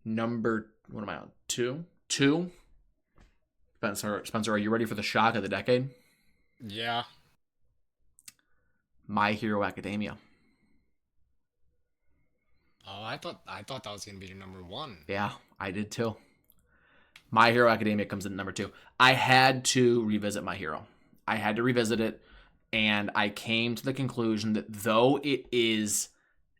Number, what am I on? 2? Spencer, are you ready for the shock of the decade? Yeah. My Hero Academia. Oh, I thought that was gonna be your number one. Yeah, I did too. My Hero Academia comes in number 2. I had to revisit My Hero. I had to revisit it, and I came to the conclusion that though it is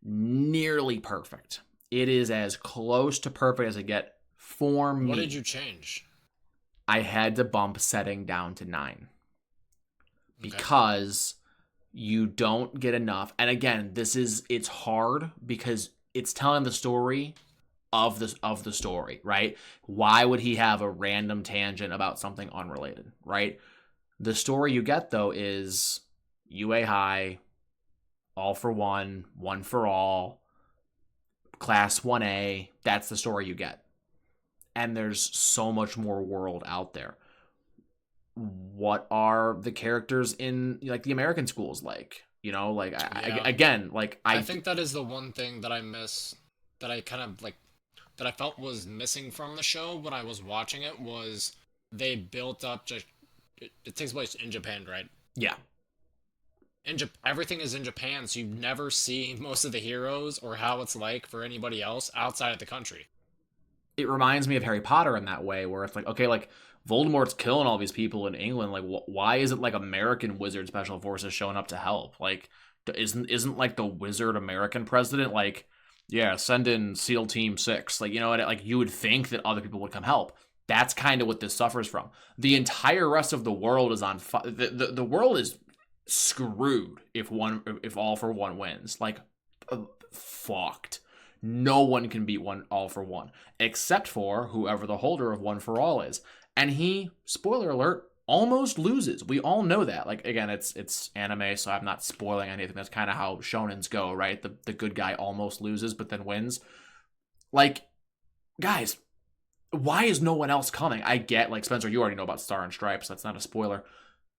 nearly perfect, it is as close to perfect as it get for me. What did you change? I had to bump setting down to 9 Okay. because you don't get enough. And again, it's hard because it's telling the story of the story, right? Why would he have a random tangent about something unrelated, right? The story you get though is UA high, all for one, one for all, class 1A. That's the story you get. And there's so much more world out there. What are the characters in like the American schools like? You know, like I think that is the one thing that I miss, that I kind of like, that I felt was missing from the show when I was watching it, was they built up just it takes place in Japan, right? yeah, Everything is in Japan, so you never see most of the heroes or how it's like for anybody else outside of the country. it reminds me of Harry Potter in that way, where it's like, okay, like Voldemort's killing all these people in England. Like, why isn't like American wizard special forces showing up to help? Like, isn't like the wizard American president like, yeah, send in SEAL Team 6? Like, you know what? Like, you would think that other people would come help. That's kind of what this suffers from. The entire rest of the world is on fire. The world is screwed if All for One wins. Like, fucked. No one can beat one All for One except for whoever the holder of One for All is. And he, spoiler alert, almost loses. We all know that. Like, again, it's anime, so I'm not spoiling anything. That's kind of how shonens go, right? The good guy almost loses but then wins. Like, guys, why is no one else coming? I get, like, Spencer, you already know about Star and Stripes. That's not a spoiler.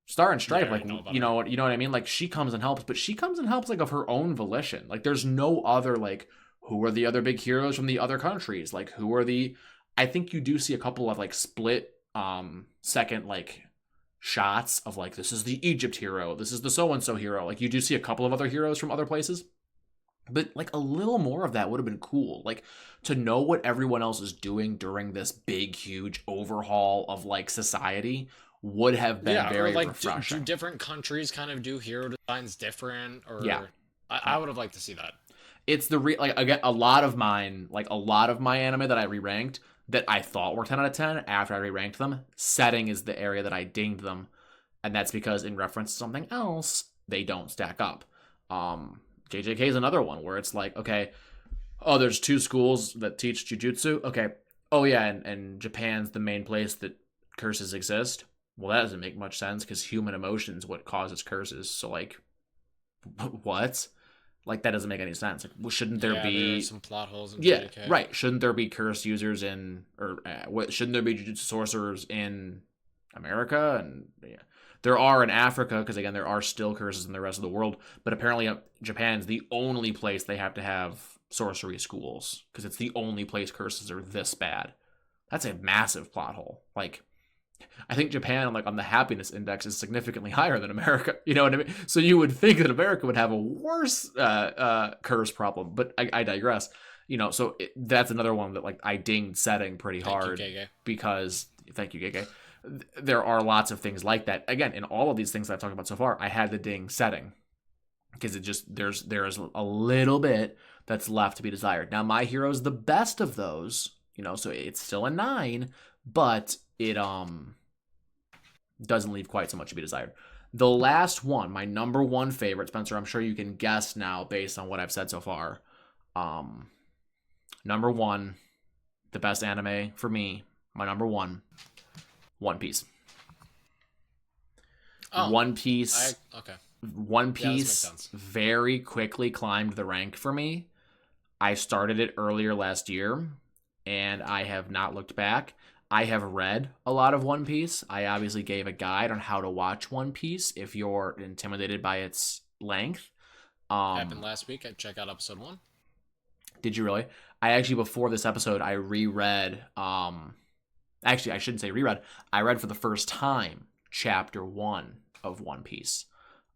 Star and Stripe, Yeah, like, I know about you her. know what I mean? Like, she comes and helps, but she comes and helps like of her own volition. Like, there's no other, like, who are the other big heroes from the other countries? Like, who are the I think you do see a couple of like split second like shots of like, this is the Egypt hero, this is the so and so hero. Like, you do see a couple of other heroes from other places. But like a little more of that would have been cool. Like, to know what everyone else is doing during this big huge overhaul of like society would have been Yeah, or very like do refreshing. different countries kind of do hero designs different, Yeah. or I would have liked to see that. It's the like again, a lot of mine, like a lot of my anime that I re-ranked that I thought were 10 out of 10 after I re-ranked them, setting is the area that I dinged them, and that's because in reference to something else they don't stack up. JJK is another one where it's like, okay, oh, there's 2 schools that teach jujutsu. Okay, oh yeah, and Japan's the main place that curses exist. Well, that doesn't make much sense because human emotions what causes curses. So like, what? Like, that doesn't make any sense. Like, well, shouldn't there Yeah, there are be? some plot holes in Yeah, JJK. right. Shouldn't there be curse users in, or what? Shouldn't there be jujutsu sorcerers in America? And yeah, there are in Africa because again, there are still curses in the rest of the world. But apparently, Japan's the only place they have to have sorcery schools because it's the only place curses are this bad. That's a massive plot hole. Like, I think Japan, like on the happiness index, is significantly higher than America. You know what I mean? So you would think that America would have a worse curse problem, but I digress. You know, so that's another one that like I dinged setting pretty Thank you, hard Gege. because thank you, Gege. There are lots of things like that. Again, in all of these things that I've talked about so far, I had the ding setting because it just there's a little bit that's left to be desired. Now, My Hero's the best of those. You know, so it's still a 9, but it doesn't leave quite so much to be desired. The last one, my number one favorite, Spencer, I'm sure you can guess now based on what I've said so far. Number one, the best anime for me, my number one, One Piece. Oh, One Piece, okay. One Yeah, this makes Piece sense. very quickly climbed the rank for me. I started it earlier last year, and I have not looked back. I have read a lot of One Piece. I obviously gave a guide on how to watch One Piece if you're intimidated by its length. Happened Um, last week. I check out episode 1. did you really? I actually before this episode I reread. Actually, I shouldn't say reread. I read for the first time chapter 1 of One Piece.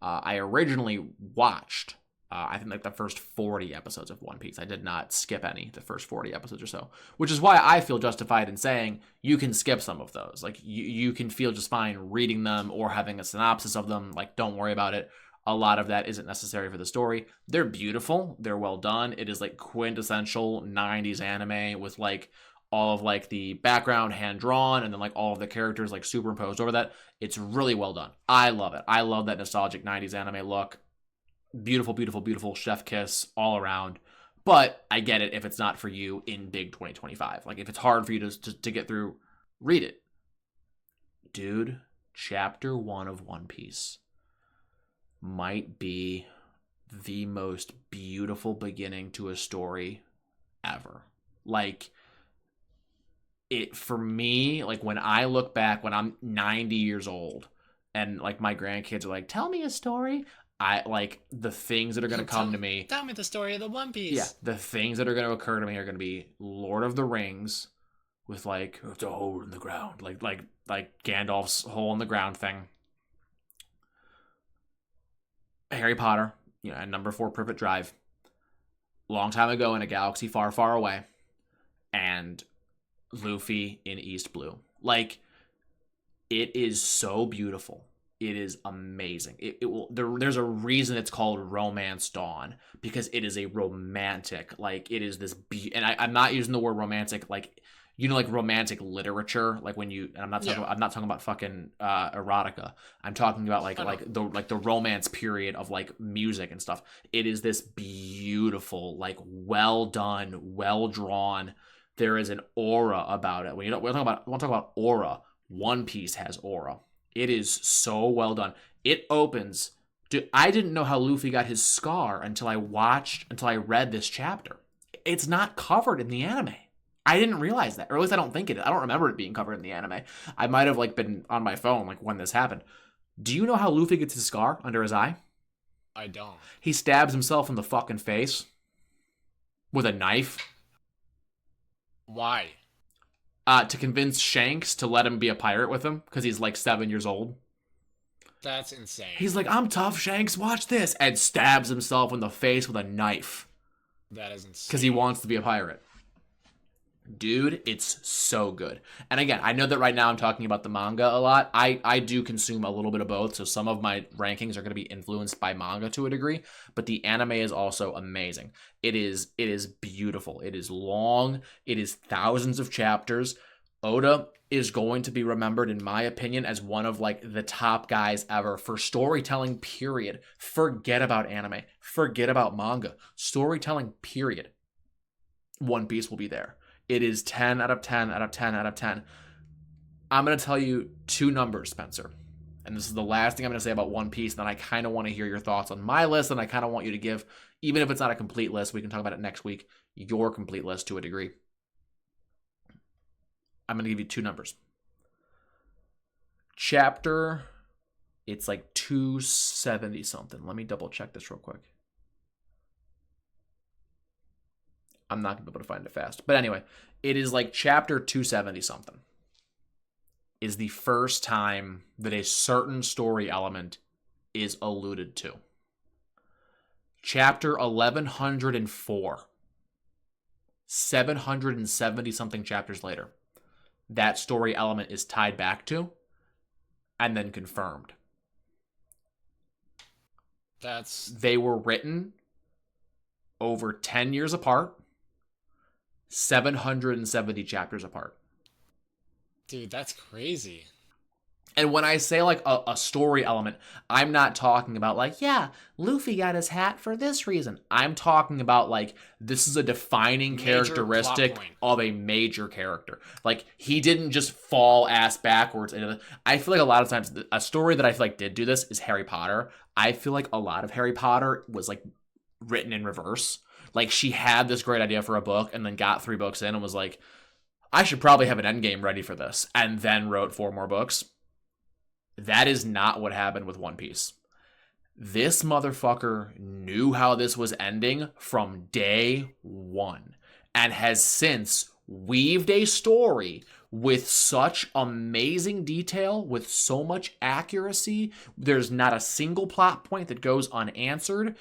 I originally watched I think like the first 40 episodes of One Piece. I did not skip any, the first 40 episodes or so, which is why I feel justified in saying you can skip some of those. Like you can feel just fine reading them or having a synopsis of them. Like, don't worry about it. A lot of that isn't necessary for the story. They're beautiful. They're well done. It is like quintessential 90s anime with like all of like the background hand drawn and then like all of the characters like superimposed over that. It's really well done. I love it. I love that nostalgic 90s anime look. Beautiful, beautiful, beautiful chef kiss all around. But I get it if it's not for you in big 2025. Like if it's hard for you to get through, read it. Dude, chapter 1 of One Piece might be the most beautiful beginning to a story ever. Like it for me, like when I look back when I'm 90 years old and like my grandkids are like, tell me a story. I like the things that are going to come to me. Tell me the story of the One Piece. Yeah, the things that are going to occur to me are going to be Lord of the Rings with like it's a hole in the ground, like Gandalf's hole in the ground thing. Harry Potter, at number 4 Privet Drive. Long time ago in a galaxy far, far away. And Luffy in East Blue. Like, it is so beautiful. It is amazing. There's a reason it's called Romance Dawn, because it is a romantic, like, it is this and I'm not using the word romantic like like romantic literature, like when you, and I'm not talking about fucking erotica. I'm talking about the romance period of like music and stuff. It is this beautiful, like well done, well drawn. There is an aura about it. When you want to talk about aura, One Piece has aura. It is so well done. It opens. Dude, I didn't know how Luffy got his scar until I read this chapter. It's not covered in the anime. I didn't realize that, or at least I don't think it is. I don't remember it being covered in the anime. I might have like been on my phone like when this happened. Do you know how Luffy gets his scar under his eye? I don't. He stabs himself in the fucking face with a knife. Why? To convince Shanks to let him be a pirate with him because he's like 7 years old. That's insane. He's like, I'm tough, Shanks, watch this, and stabs himself in the face with a knife. That is insane. Because he wants to be a pirate. Dude, it's so good. And again, I know that right now I'm talking about the manga a lot. I do consume a little bit of both, so some of my rankings are going to be influenced by manga to a degree, but the anime is also amazing. It is beautiful. It is long. It is thousands of chapters. Oda is going to be remembered, in my opinion, as one of like the top guys ever for storytelling, period. Forget about anime. Forget about manga. Storytelling, period. One Piece will be there. It is 10 out of 10 out of 10 out of 10. I'm going to tell you 2 numbers, Spencer. And this is the last thing I'm going to say about One Piece. Then I kind of want to hear your thoughts on my list. And I kind of want you to give, even if it's not a complete list, we can talk about it next week, your complete list to a degree. I'm going to give you 2 numbers. Chapter, it's like 270 something. Let me double check this real quick. I'm not going to be able to find it fast. But anyway, it is like chapter 270 something is the first time that a certain story element is alluded to. Chapter 1104, 770 something chapters later, that story element is tied back to and then confirmed. They were written over 10 years apart. 770 chapters apart. Dude, that's crazy. And when I say like a story element, I'm not talking about like, yeah, Luffy got his hat for this reason. I'm talking about like, this is a defining characteristic of a major character. Like, he didn't just fall ass backwards. I feel like a lot of times, a story that I feel like did do this is Harry Potter. I feel like a lot of Harry Potter was like written in reverse. Like, she had this great idea for a book and then got 3 books in and was like, I should probably have an endgame ready for this. And then wrote 4 more books. That is not what happened with One Piece. This motherfucker knew how this was ending from day 1 and has since weaved a story with such amazing detail, with so much accuracy. There's not a single plot point that goes unanswered.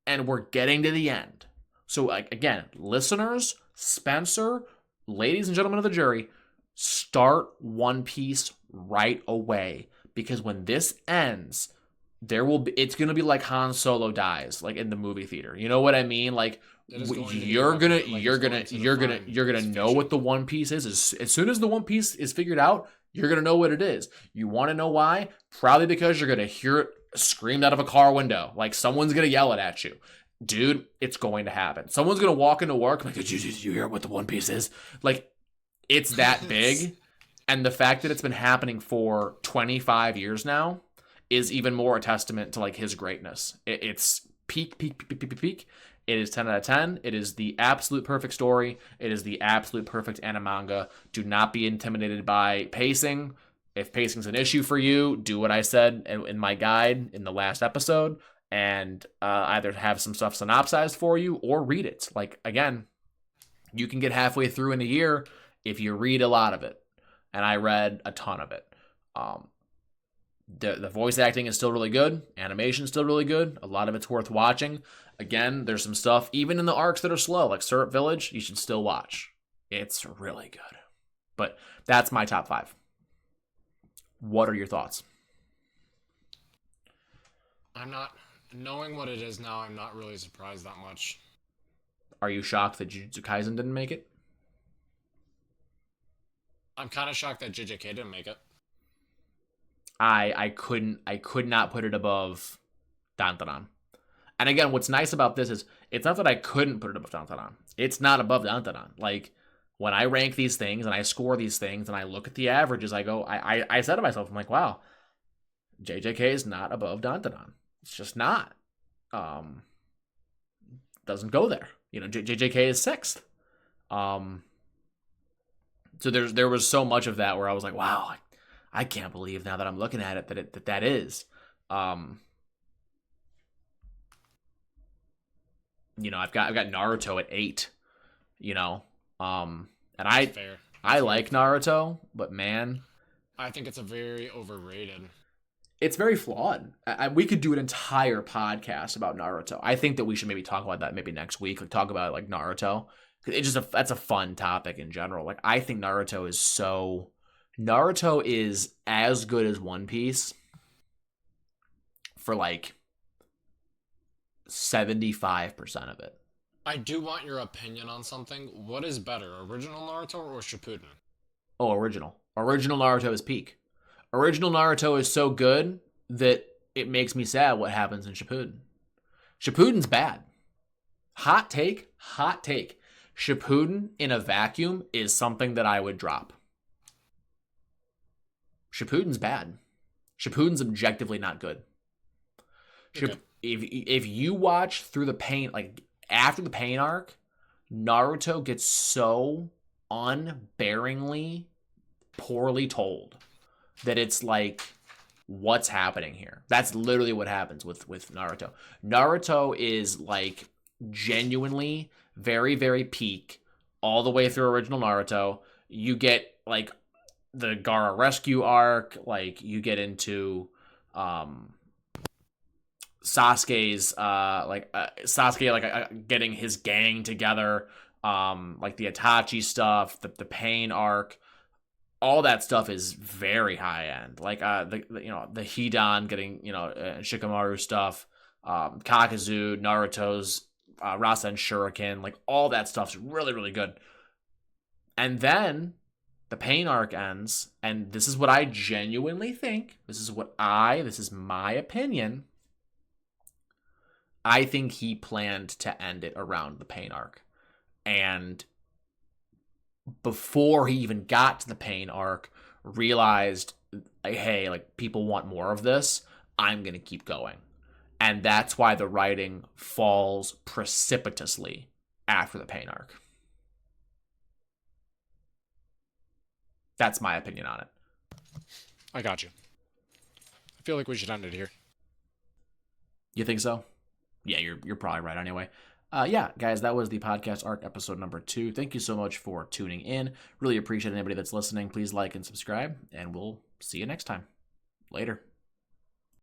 and we're getting to the end. So, like, again, listeners, Spencer, ladies and gentlemen of the jury, start One Piece right away, because when this ends, it's gonna be like Han Solo dies, like in the movie theater. You know what I mean? Like, you're gonna know what the One Piece is. As soon as the One Piece is figured out, you're gonna know what it is. You want to know why? Probably because you're gonna hear it screamed out of a car window. Like, someone's gonna yell it at you. Dude, it's going to happen. Someone's gonna walk into work like, did you hear what the One Piece is? Like, it's that big. And the fact that it's been happening for 25 years now is even more a testament to, like, his greatness. It's peak. It is 10 out of 10. It is the absolute perfect story. It is the absolute perfect anime manga. Do not be intimidated by pacing. If pacing's an issue for you, do what I said in my guide in the last episode, and either have some stuff synopsized for you or read it. Like, again, you can get halfway through in a year if you read a lot of it. And I read a ton of it. The voice acting is still really good. Animation is still really good. A lot of it's worth watching. Again, there's some stuff, even in the arcs that are slow, like Syrup Village, you should still watch. It's really good. But that's my top 5. What are your thoughts? Knowing what it is now, I'm not really surprised that much. Are you shocked that Jujutsu Kaisen didn't make it? I'm kind of shocked that JJK didn't make it. I could not put it above Dantaran. And again, what's nice about this is it's not that I couldn't put it above Dantaran. It's not above Dantaran. Like, when I rank these things and I score these things and I look at the averages, I said to myself, I'm like, wow, JJK is not above Dantaran. It's just not. Doesn't go there. You know, JJK is 6th. So there was so much of that where I was like, wow, I can't believe now that I'm looking at it that is. You know, I've got Naruto at 8. You know, and That's fair. I like Naruto, but man, I think it's a very overrated. It's very flawed. We could do an entire podcast about Naruto. I think that we should maybe talk about that maybe next week. Like, talk about, like, Naruto. It's just that's a fun topic in general. Like, I think Naruto is as good as One Piece for like 75% of it. I do want your opinion on something. What is better, original Naruto or Shippuden? Oh, original. Original Naruto is peak. Original Naruto is so good that it makes me sad what happens in Shippuden. Shippuden's bad. Hot take. Shippuden in a vacuum is something that I would drop. Shippuden's bad. Shippuden's objectively not good. Okay. If you watch through the pain, like after the pain arc, Naruto gets so unbearingly poorly told that it's like, what's happening here? That's literally what happens with Naruto. Naruto is like genuinely very, very peak all the way through original Naruto. You get like the Gaara rescue arc, like you get into Sasuke's getting his gang together, like the Itachi stuff, the pain arc. All that stuff is very high end. Like the Hidan getting, Shikamaru stuff, Kakazu, Naruto's Rasen Shuriken, like all that stuff's really, really good. And then the pain arc ends, and this is what I genuinely think. This is my opinion. I think he planned to end it around the pain arc. And before he even got to the pain arc, realized, hey, like, people want more of this. I'm going to keep going. And that's why the writing falls precipitously after the pain arc. That's my opinion on it. I got you. I feel like we should end it here. You think so? Yeah, you're probably right anyway. Yeah, guys, that was the podcast arc episode number 2. Thank you so much for tuning in. Really appreciate anybody that's listening. Please like and subscribe, and we'll see you next time. Later.